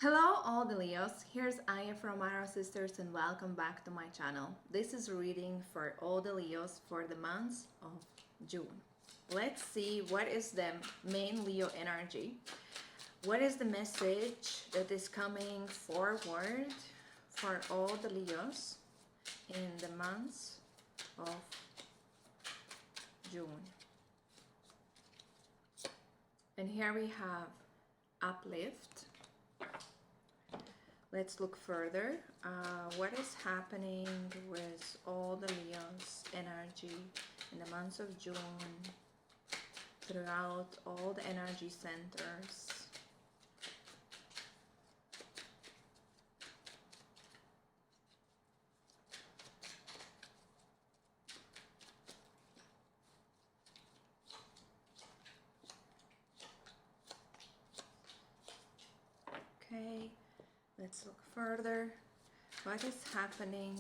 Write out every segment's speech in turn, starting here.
Hello all the Leos, here's Aya from Ira Sisters and welcome back to my channel. This is a reading for all the Leos for the month of June. Let's see what is the main Leo energy. What is the message that is coming forward for all the Leos in the month of June? And here we have uplift. Let's look further. What is happening with all the Leos energy in the month of June throughout all the energy centers? Okay, let's look further. What is happening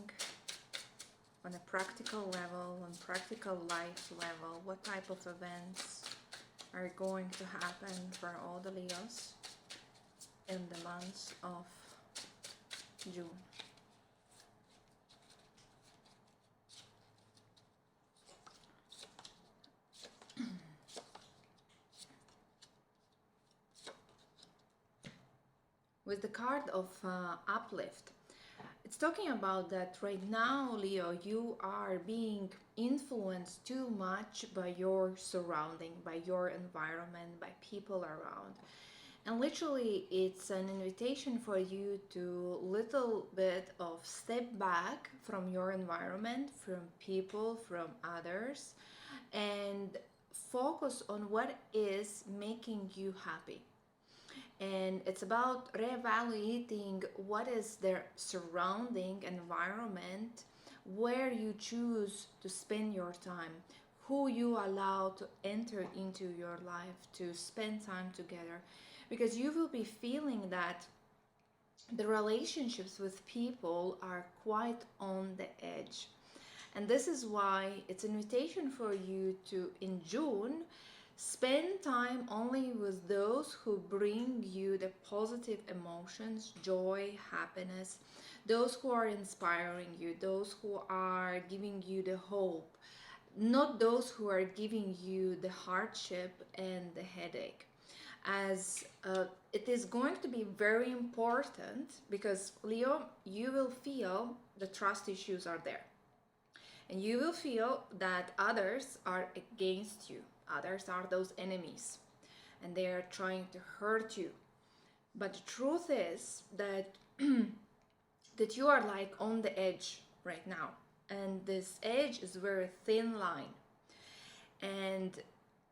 on a practical level, on practical life level? What type of events are going to happen for all the Leos in the month of June? With the card of uplift, it's talking about that right now, Leo, you are being influenced too much by your surrounding, by your environment, by people around. And literally, it's an invitation for you to little bit of step back from your environment, from people, from others, and focus on what is making you happy. And it's about reevaluating what is their surrounding environment, where you choose to spend your time, who you allow to enter into your life to spend time together, because you will be feeling that the relationships with people are quite on the edge. And this is why it's an invitation for you to, in June, spend time only with those who bring you the positive emotions, joy, happiness, those who are inspiring you, those who are giving you the hope, not those who are giving you the hardship and the headache. As it is going to be very important because, Leo, you will feel the trust issues are there. And you will feel that others are against you. Others are those enemies and they are trying to hurt you. But the truth is that that you are like on the edge right now. And this edge is a very thin line. And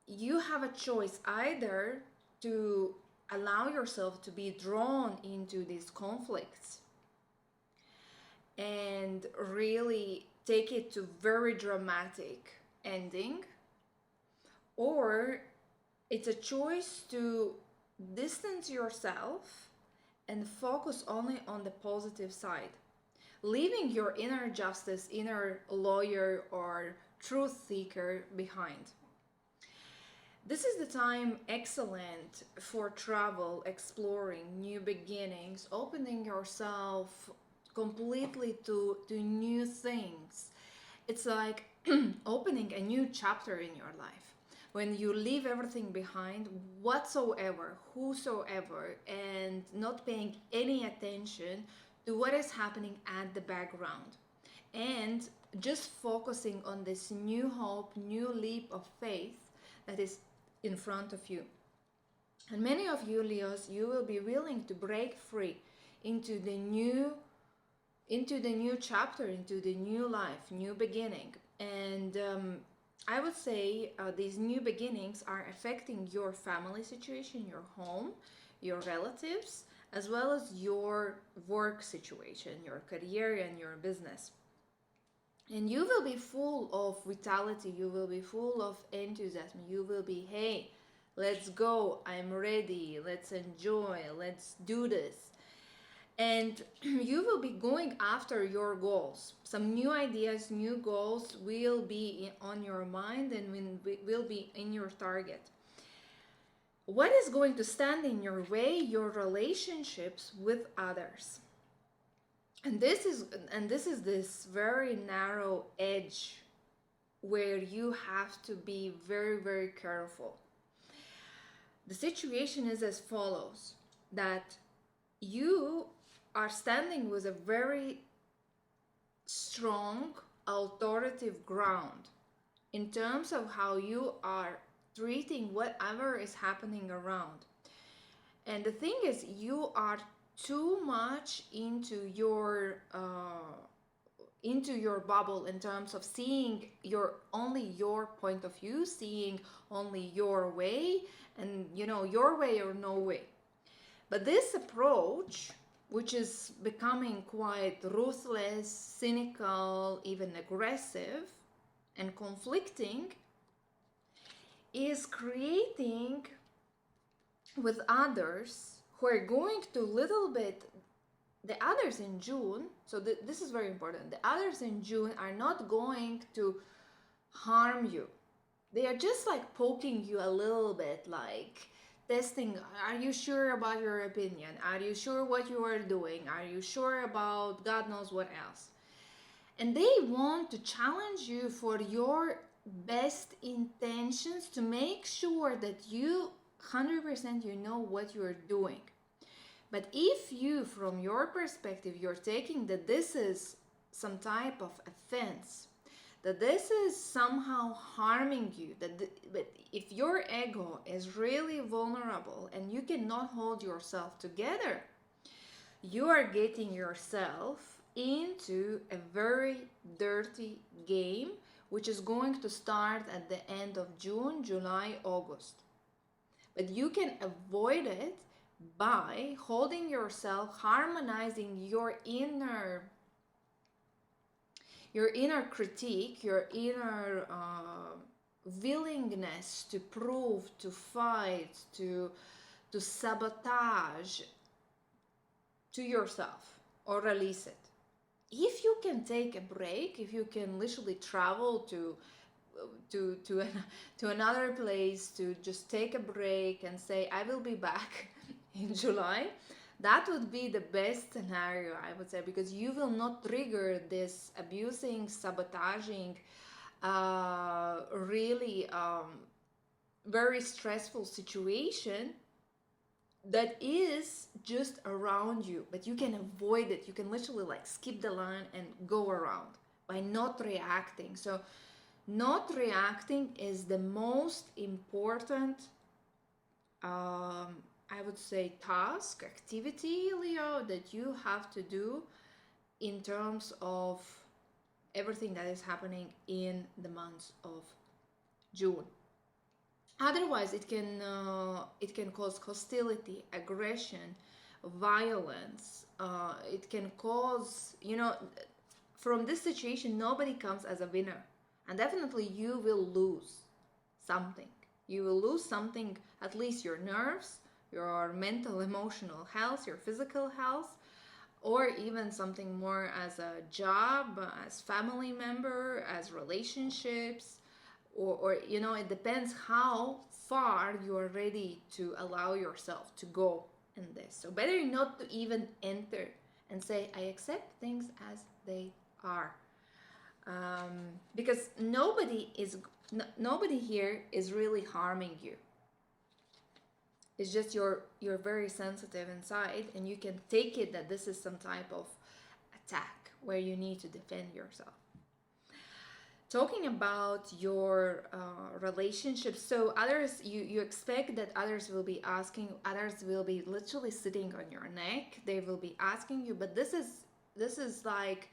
you have a choice either to allow yourself to be drawn into these conflicts and really take it to very dramatic ending, or it's a choice to distance yourself and focus only on the positive side, leaving your inner justice, inner lawyer or truth seeker behind. This is the time excellent for travel, exploring, new beginnings, opening yourself completely to new things. It's like opening a new chapter in your life when you leave everything behind, whatsoever, whosoever, and not paying any attention to what is happening at the background, and just focusing on this new hope, new leap of faith that is in front of you. And many of you, Leos, you will be willing to break free into the new chapter, into the new life, new beginning. And I would say these new beginnings are affecting your family situation, your home, your relatives, as well as your work situation, your career and your business. And you will be full of vitality, you will be full of enthusiasm, you will be, hey, let's go, I'm ready, let's enjoy, let's do this. And you will be going after your goals. Some new ideas, new goals will be on your mind and will be in your target. What is going to stand in your way? Your relationships with others. And this is this very narrow edge where you have to be very, very careful. The situation is as follows, that you are standing with a very strong authoritative ground in terms of how you are treating whatever is happening around. And the thing is, you are too much into your bubble in terms of seeing your point of view, seeing only your way, and your way or no way. But this approach, which is becoming quite ruthless, cynical, even aggressive, and conflicting, is creating with others who are going to little bit, the others in June, so this is very important, the others in June are not going to harm you. They are just like poking you a little bit, like testing, are you sure about your opinion? Are you sure what you are doing? Are you sure about God knows what else? And they want to challenge you for your best intentions, to make sure that you 100% you know what you are doing. But if you, from your perspective, you're taking that this is some type of offense, that this is somehow harming you, but if your ego is really vulnerable and you cannot hold yourself together, you are getting yourself into a very dirty game, which is going to start at the end of June, July, August. But you can avoid it by holding yourself, harmonizing your inner critique, your inner willingness to prove, to fight, to sabotage to yourself, or release it. If you can take a break, if you can literally travel to another place, to just take a break and say, I will be back in July, that would be the best scenario, I would say, because you will not trigger this abusing, sabotaging, really very stressful situation that is just around you, but you can avoid it. You can literally like skip the line and go around by not reacting. So not reacting is the most important, I would say, task, activity, Leo, that you have to do in terms of everything that is happening in the month of June. Otherwise, it can cause hostility, aggression, violence. It can cause, from this situation, nobody comes as a winner. And definitely you will lose something. You will lose something, at least your nerves, your mental, emotional health, your physical health, or even something more as a job, as family member, as relationships, or it depends how far you are ready to allow yourself to go in this. So better not to even enter and say, I accept things as they are. Because nobody here is really harming you. It's just you're very sensitive inside, and you can take it that this is some type of attack where you need to defend yourself. Talking about your relationships, so others, you expect that others will be asking, others will be literally sitting on your neck, they will be asking you, but this is like,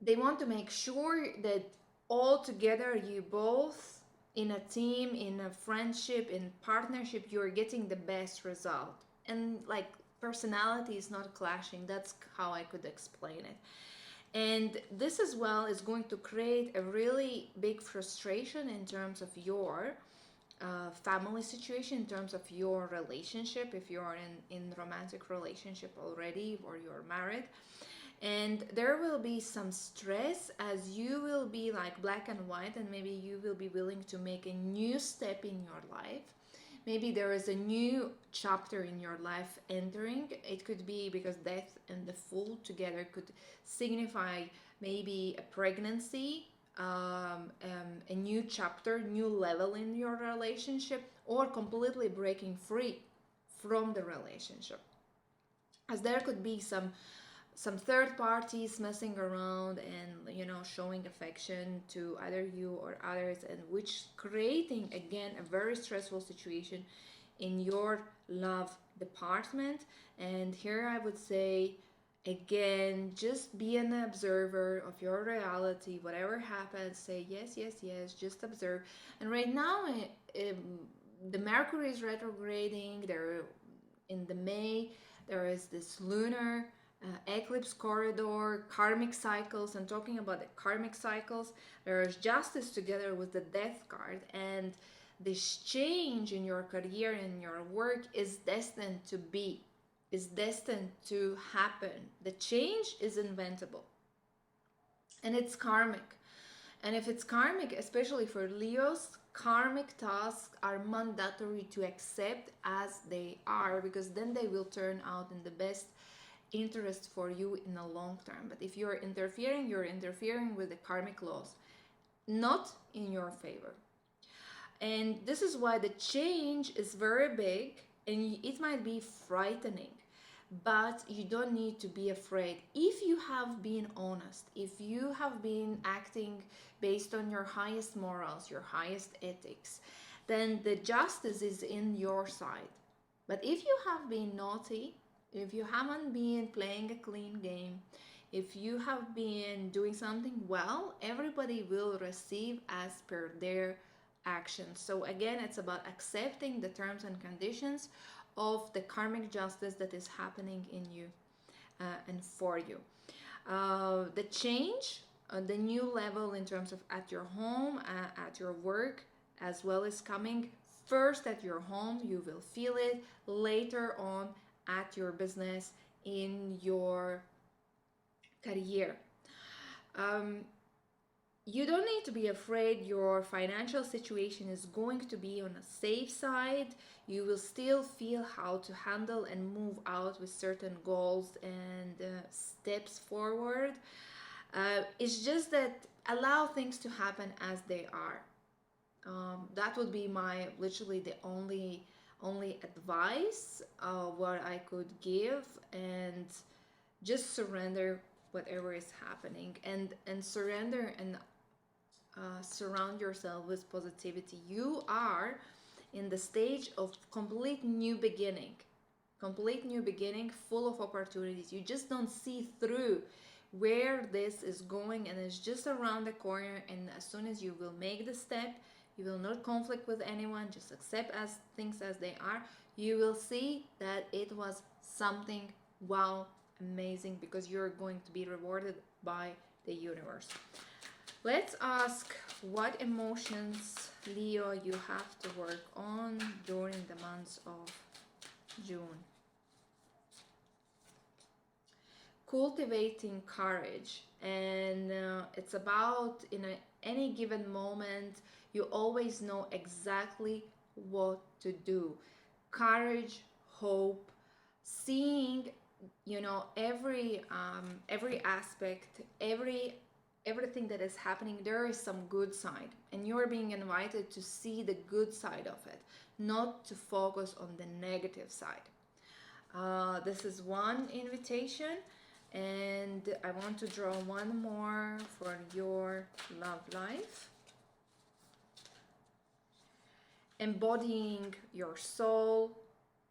they want to make sure that all together, you both in a team, in a friendship, in partnership, you're getting the best result. And like personality is not clashing. That's how I could explain it. And this as well is going to create a really big frustration in terms of your family situation, in terms of your relationship, if you're in romantic relationship already or you're married. And there will be some stress, as you will be like black and white, and maybe you will be willing to make a new step in your life, Maybe there is a new chapter in your life entering. It could be because death and the fool together could signify maybe a pregnancy, a new chapter, new level in your relationship, or completely breaking free from the relationship. As there could be some third parties messing around and showing affection to either you or others, and which creating again a very stressful situation in your love department. And here I would say again, just be an observer of your reality. Whatever happens, say yes, yes, yes, just observe. And right now the Mercury is retrograding there in the May. There is this lunar eclipse corridor, karmic cycles. And talking about the karmic cycles, there is justice together with the death card, and this change in your career and your work is destined to happen. The change is inventable, and it's karmic. And if it's karmic, especially for Leos, karmic tasks are mandatory to accept as they are, because then they will turn out in the best interest for you in the long term. But if you're interfering with the karmic laws, not in your favor. And this is why the change is very big, and it might be frightening, but you don't need to be afraid. If you have been honest, if you have been acting based on your highest morals, your highest ethics, then the justice is in your side. But if you have been naughty, if you haven't been playing a clean game, if you have been doing something well, everybody will receive as per their actions. So again, it's about accepting the terms and conditions of the karmic justice that is happening in you and for you. The change, the new level in terms of at your home, at your work, as well as coming first at your home. You will feel it later on at your business, in your career. You don't need to be afraid. Your financial situation is going to be on a safe side. You will still feel how to handle and move out with certain goals and steps forward. It's just that allow things to happen as they are. That would be my literally the only advice what I could give. And just surrender whatever is happening, and surrender and surround yourself with positivity. You are in the stage of complete new beginning, full of opportunities. You just don't see through where this is going, and it's just around the corner. And as soon as you will make the step, you will not conflict with anyone, just accept as things as they are. You will see that it was something wow, amazing, because you're going to be rewarded by the universe. Let's ask what emotions, Leo, you have to work on during the months of June. Cultivating courage, and it's about any given moment you always know exactly what to do. Courage, hope, seeing every aspect, everything that is happening, there is some good side, and you're being invited to see the good side of it, not to focus on the negative side. This is one invitation, and I want to draw one more for your love life. Embodying your soul,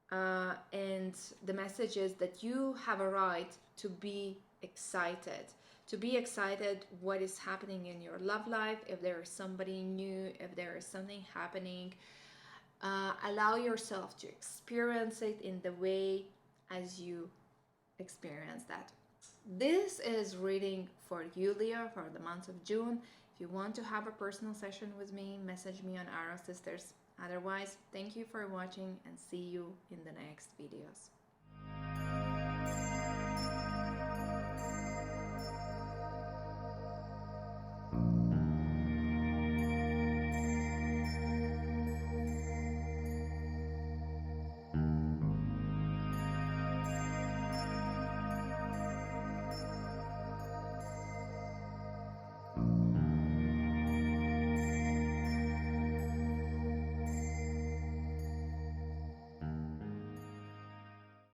and the message is that you have a right to be excited. What is happening in your love life. If there is somebody new, if there is something happening, allow yourself to experience it in the way as you experience that. This is reading for you, Leo, for the month of June. If you want to have a personal session with me, message me on Arrow Sisters. Otherwise, thank you for watching, and see you in the next videos.